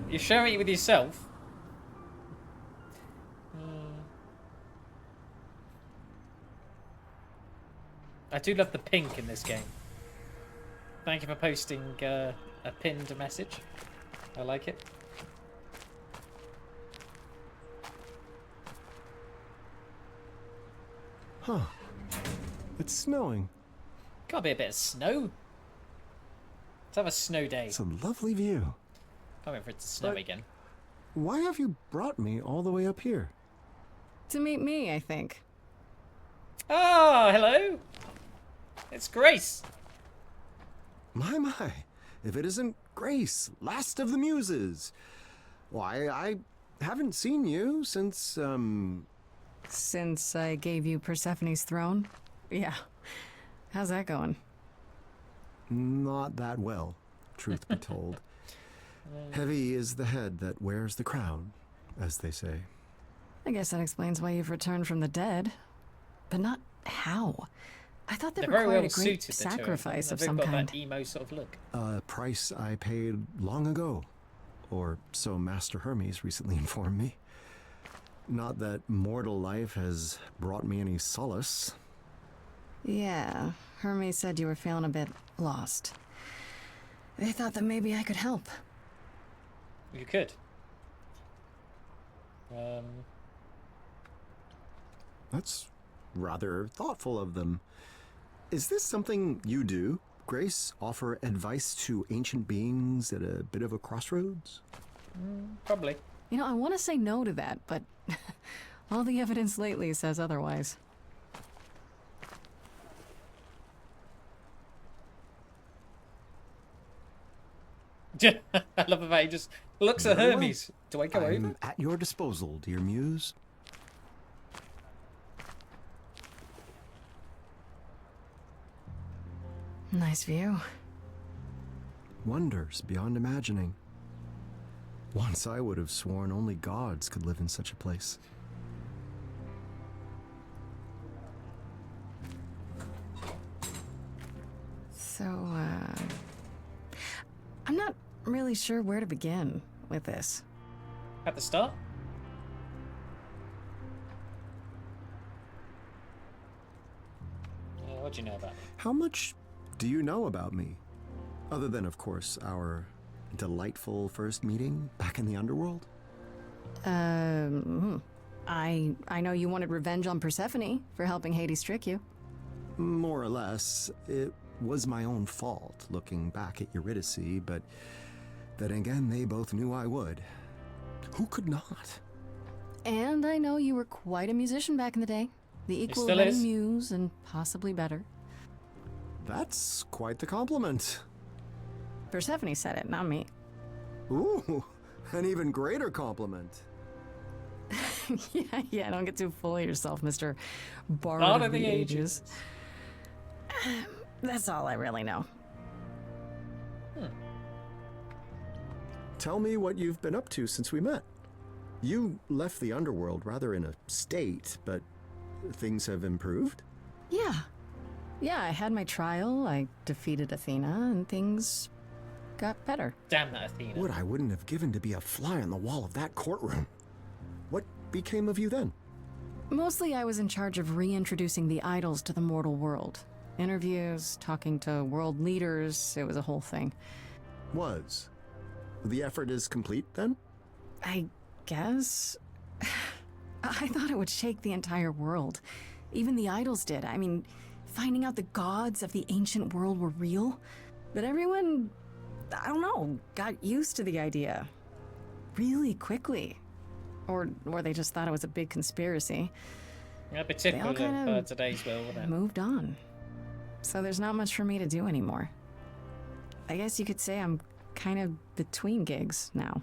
You're sharing it with yourself. I do love the pink in this game. Thank you for posting a pinned message. I like it. Huh. It's snowing. Gotta be a bit of snow. Let's have a snow day. It's a lovely view. Can't wait for it to snow But- again. Why have you brought me all the way up here? To meet me, I think. Oh, hello. It's Grace. My. If it isn't Grace, last of the muses. Why, I haven't seen you since, Since I gave you Persephone's throne? Yeah. How's that going? not that well, truth be told. Heavy is the head that wears the crown, as they say. I guess that explains why you've returned from the dead. But not how. I thought that They're very required well a great suited, the two of them. sacrifice of They've some got kind. that emo sort of look. A price I paid long ago, or so Master Hermes recently informed me. Not that mortal life has brought me any solace. Yeah, Hermes said you were feeling a bit lost. They thought that maybe I could help. You could. That's rather thoughtful of them. Is this something you do, Grace? Offer advice to ancient beings at a bit of a crossroads? Probably. You know, I want to say no to that, but all the evidence lately says otherwise. I love the way he just looks at Very well. Hermes. Do I go I'm over? at your disposal, dear muse. Nice view. Wonders beyond imagining. Once I would have sworn only gods could live in such a place. So, I'm not really sure where to begin with this. At the start? What do you know about me? How much do you know about me? Other than, of course, our delightful first meeting back in the underworld? I know you wanted revenge on Persephone for helping Hades trick you. More or less. It was my own fault, looking back at Eurydice, but then again, they both knew I would. Who could not? And I know you were quite a musician back in the day. The equal still of any is. muse, and possibly better. That's quite the compliment. Persephone said it, not me. Ooh, an even greater compliment. Yeah, don't get too full of yourself, Mr. Bard Bard of the Ages. That's all I really know. Tell me what you've been up to since we met. You left the underworld rather in a state, but things have improved? Yeah, I had my trial, I defeated Athena, and things got better. Damn that Athena. What I wouldn't have given to be a fly on the wall of that courtroom. What became of you then? Mostly I was in charge of reintroducing the idols to the mortal world. Interviews, talking to world leaders, it was a whole thing. Was. The effort is complete then? I guess. I thought it would shake the entire world. Even the idols did. I mean, finding out the gods of the ancient world were real. But everyone, I don't know, got used to the idea. Really quickly. Or they just thought it was a big conspiracy. Yeah, a bit typical of kind of today's world, wouldn't it? Moved on. So there's not much for me to do anymore. I guess you could say I'm kind of between gigs now.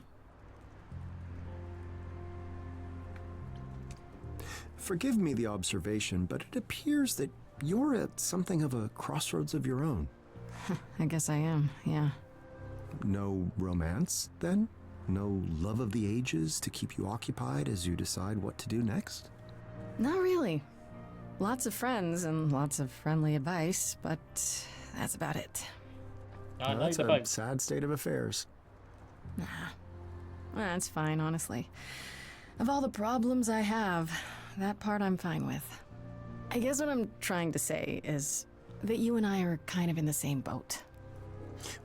Forgive me the observation, but it appears that you're at something of a crossroads of your own. I guess I am, yeah. No romance, then? No love of the ages to keep you occupied as you decide what to do next? Not really. Lots of friends and lots of friendly advice, but that's about it. I know That's the a boat. sad state of affairs. Nah. That's fine, honestly. Of all the problems I have, that part I'm fine with. I guess what I'm trying to say is that you and I are kind of in the same boat.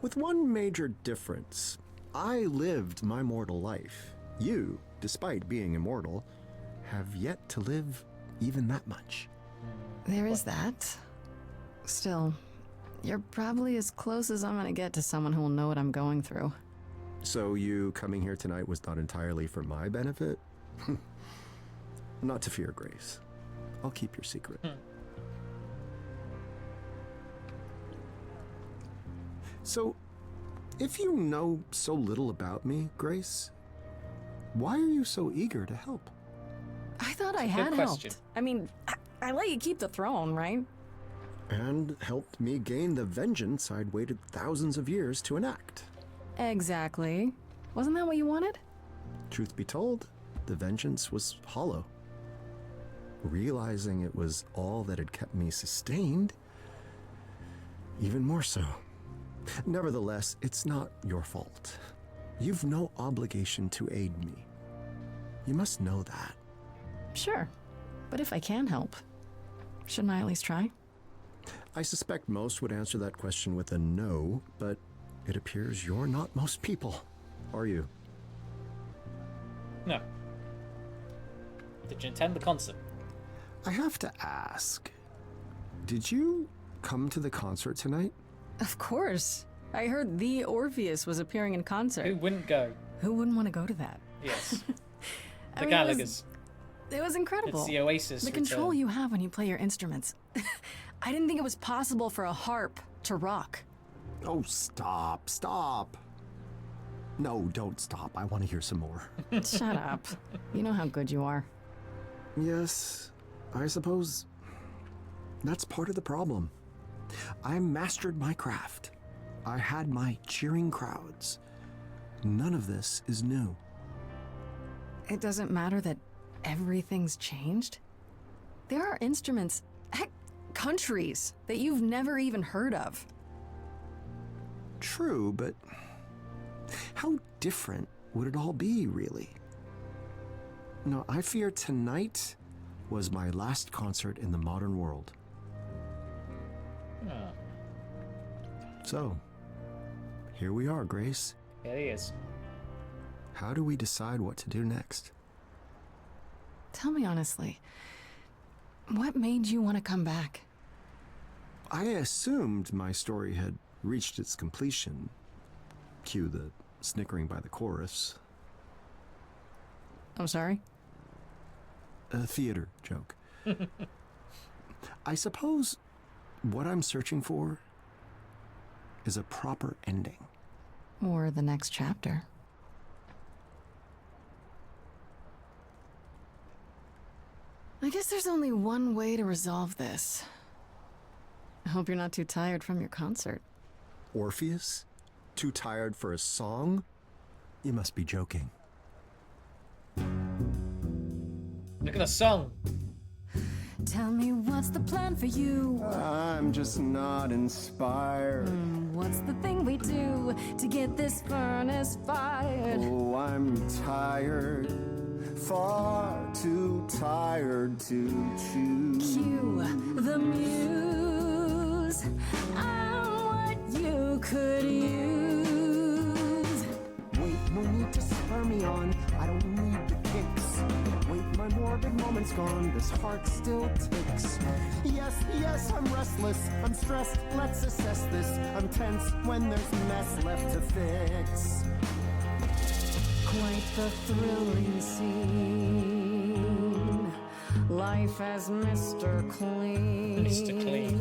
With one major difference. I lived my mortal life. You, despite being immortal, have yet to live even that much. There is that. Still, you're probably as close as I'm gonna get to someone who will know what I'm going through. So you coming here tonight was not entirely for my benefit? Not to fear, Grace. I'll keep your secret. So, if you know so little about me, Grace, why are you so eager to help? I thought I Good had question. helped. I mean, I let you keep the throne, right? And helped me gain the vengeance I'd waited thousands of years to enact. Exactly. Wasn't that what you wanted? Truth be told, the vengeance was hollow. Realizing it was all that had kept me sustained, even more so. Nevertheless, it's not your fault. You've no obligation to aid me. You must know that. Sure, but if I can help, shouldn't I at least try? I suspect most would answer that question with a no, but it appears you're not most people, are you? No. Did you attend the concert? I have to ask, did you come to the concert tonight? Of course. I heard the Orpheus was appearing in concert. Who wouldn't go? Who wouldn't want to go to that? Yes. I The mean, Gallagher's. It was incredible. It's the Oasis The return. control you have when you play your instruments. I didn't think it was possible for a harp to rock. Oh, stop. No, don't stop. I want to hear some more. Shut up. You know how good you are. Yes, I suppose that's part of the problem. I mastered my craft. I had my cheering crowds. None of this is new. It doesn't matter that everything's changed. There are instruments, heck, countries that you've never even heard of. True, but how different would it all be, really? No, I fear tonight was my last concert in the modern world. Oh, So, here we are, Grace. here he is. How do we decide what to do next? Tell me honestly, what made you want to come back? I assumed my story had reached its completion. Cue the snickering by the chorus. I'm sorry? A theater joke. I suppose what I'm searching for is a proper ending. Or the next chapter. I guess there's only one way to resolve this. I hope you're not too tired from your concert. Orpheus? Too tired for a song? You must be joking. Look at the song. Tell me what's the plan for you? I'm just not inspired. What's the thing we do to get this furnace fired? Oh, I'm tired. Far too tired to choose. Cue the muse. I'm what you could use. Wait, no need to spur me on. I don't need the kicks. Wait, my morbid moment's gone. This heart still ticks. Yes, I'm restless. I'm stressed. Let's assess this. I'm tense when there's mess left to fix. Quite the thrilling scene. Life as Mr. Clean. Mr. Clean.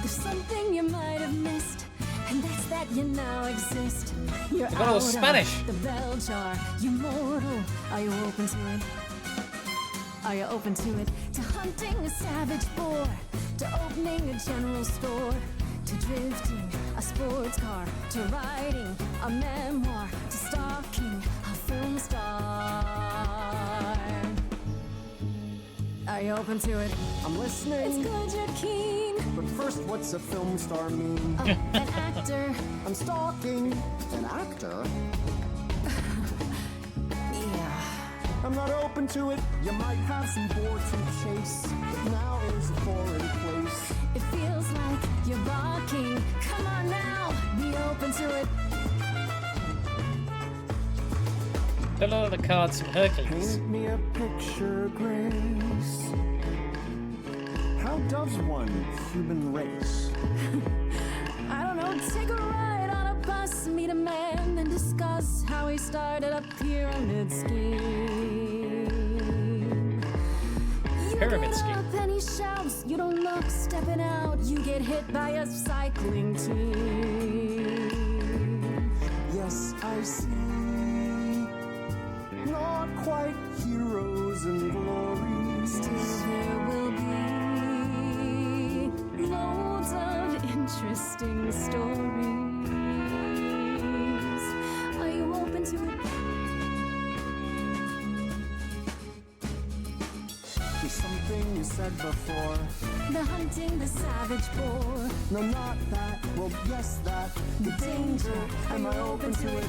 There's something you might have missed, and that's that you now exist. You're They got all out Spanish. of the bell jar. You mortal. Are you open to it? Are you open to it? To hunting a savage boar, to opening a general store, to drifting a sports car, to writing a memoir, to stalking a film star. Are you open to it? I'm listening. It's good you're keen. But first, what's a film star mean? Oh, an actor. I'm stalking an actor. Yeah. I'm not open to it. You might have some boar to chase, but now is a foreign place. It feels like you're barking. Come on now, be open to it. A lot of the cards from Hercules. Paint me a picture, Grace. How does one human race? I don't know, take a ride on a bus, meet a man, and discuss how he started a pyramid scheme. You Pyramid get scheme. up and he shouts, you don't look, stepping out, you get hit by a cycling team. Yes, I see. Not quite heroes and glory. Still there will be loads of interesting stories. Are open to it. There's something you said before. The hunting, the savage boar. No, not that. Well, yes, that. The danger. Am I open to it?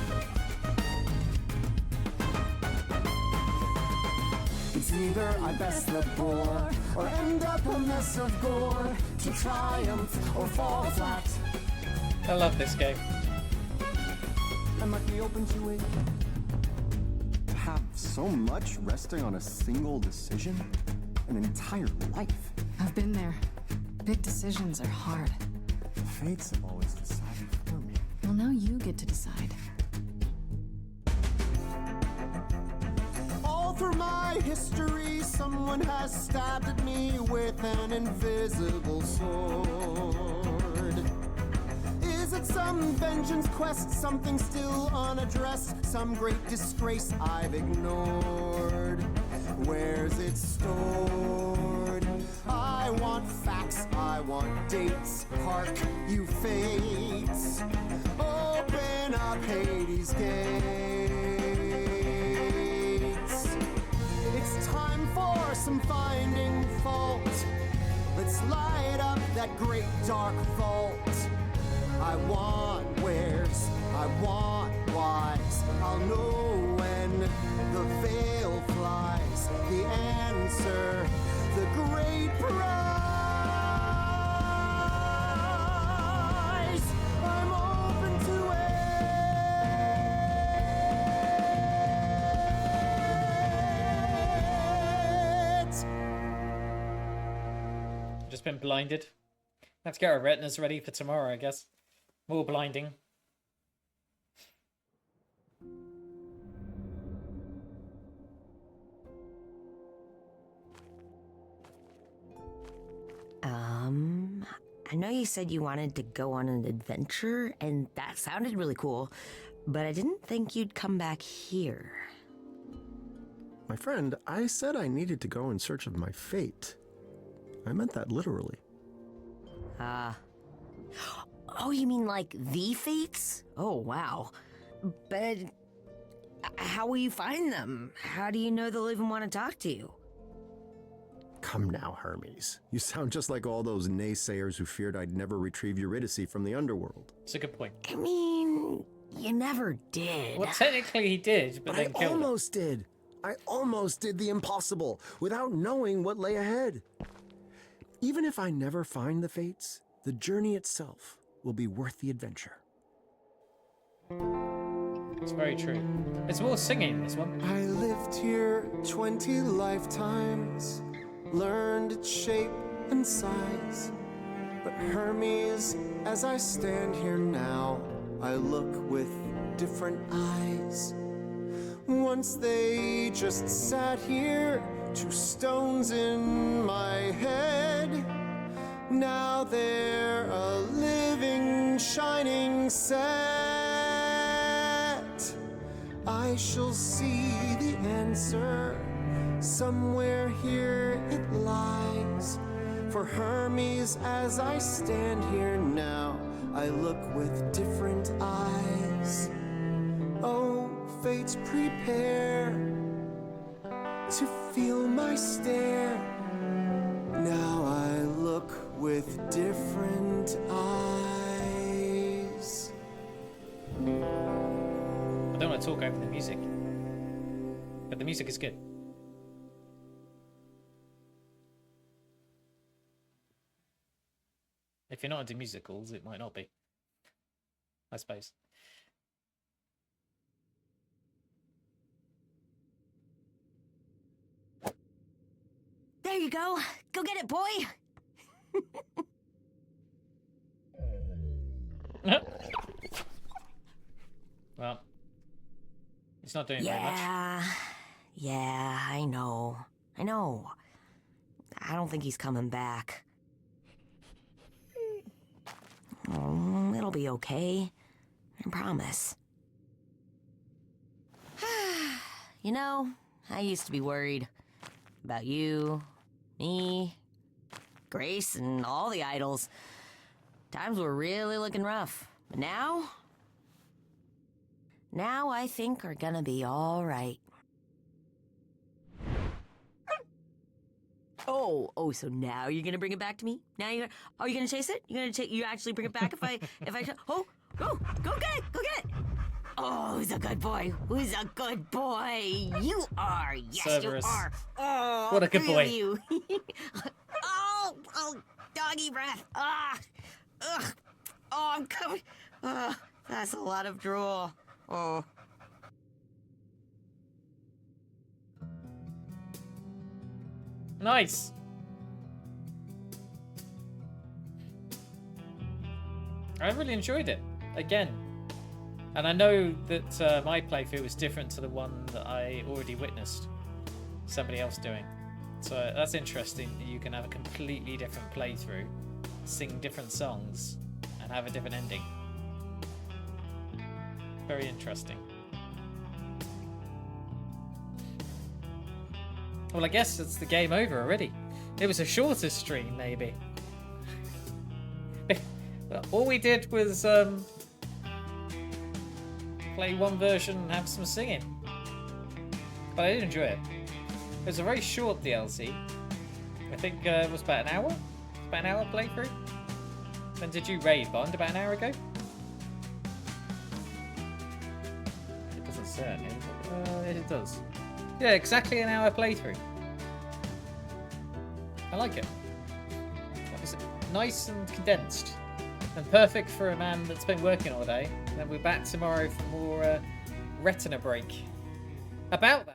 It's either I best the boar or end up a mess of gore. To triumph or fall flat. I love this game. I might be open to it. To have so much resting on a single decision? An entire life. I've been there. Big decisions are hard. The fates have always decided for me. Well, now you get to decide. All through my history, someone has stabbed at me with an invisible sword. Is it some vengeance quest, something still unaddressed, some great disgrace I've ignored? Where's it stored? I want facts, I want dates. Hark, you fates. Open up Hades' gates. It's time for some finding fault. Let's light up that great dark vault. I want wheres, I want whys. I'll know when the veil flies. The answer, the great prize. I'm open to it. Just been blinded. Let's get our retinas ready for tomorrow, I guess. More blinding. I know you said you wanted to go on an adventure, and that sounded really cool, but I didn't think you'd come back here. My friend, I said I needed to go in search of my fate. I meant that literally. Oh, you mean like the fates? Oh, wow. But how will you find them? How do you know they'll even want to talk to you? Come now, Hermes. You sound just like all those naysayers who feared I'd never retrieve Eurydice from the underworld. It's a good point. I mean, you never did. Well, technically he did, but then I killed her. almost did. I almost did the impossible without knowing what lay ahead. Even if I never find the fates, the journey itself will be worth the adventure. It's very true. It's more singing in this one. I lived here 20 lifetimes, learned its shape and size. But Hermes, as I stand here now, I look with different eyes. Once they just sat here, 2 stones in my head. Now they're a living, shining set. I shall see the answer. Somewhere here it lies. For Hermes, as I stand here now, I look with different eyes. Oh, fates, prepare to feel my stare. Now I look with different eyes. I don't want to talk over the music, but the music is good. If you're not into musicals, it might not be, I suppose. There you go. Go get it, boy. Well, it's not doing very much. Yeah, I know. I don't think he's coming back. Oh, it'll be okay. I promise. You know, I used to be worried about you, me, Grace, and all the idols. Times were really looking rough. But now now I think are gonna be all right. Oh, so now you're gonna bring it back to me? Now you're are you gonna chase it? You actually bring it back if I oh, go get it! Oh, who's a good boy? Who's a good boy? You are. Yes, Cerberus. you are. Oh, What a good three boy. of you. oh, doggy breath. Ugh. Oh, I'm coming. That's a lot of drool. Oh. Nice. I really enjoyed it again, and I know that my playthrough was different to the one that I already witnessed somebody else doing. So that's interesting. That you can have a completely different playthrough, sing different songs, and have a different ending. Very interesting. Well, I guess it's the game over already. It was a shorter stream, maybe. All we did was play one version and have some singing. But I did enjoy it. It was a very short DLC. I think it was about an hour? About an hour playthrough? When did you raid, Bond? About an hour ago? It doesn't say it here. It does. Yeah, exactly an hour playthrough. I like it. It was nice and condensed. And perfect for a man that's been working all day. And we're back tomorrow for more Retina Break. About that.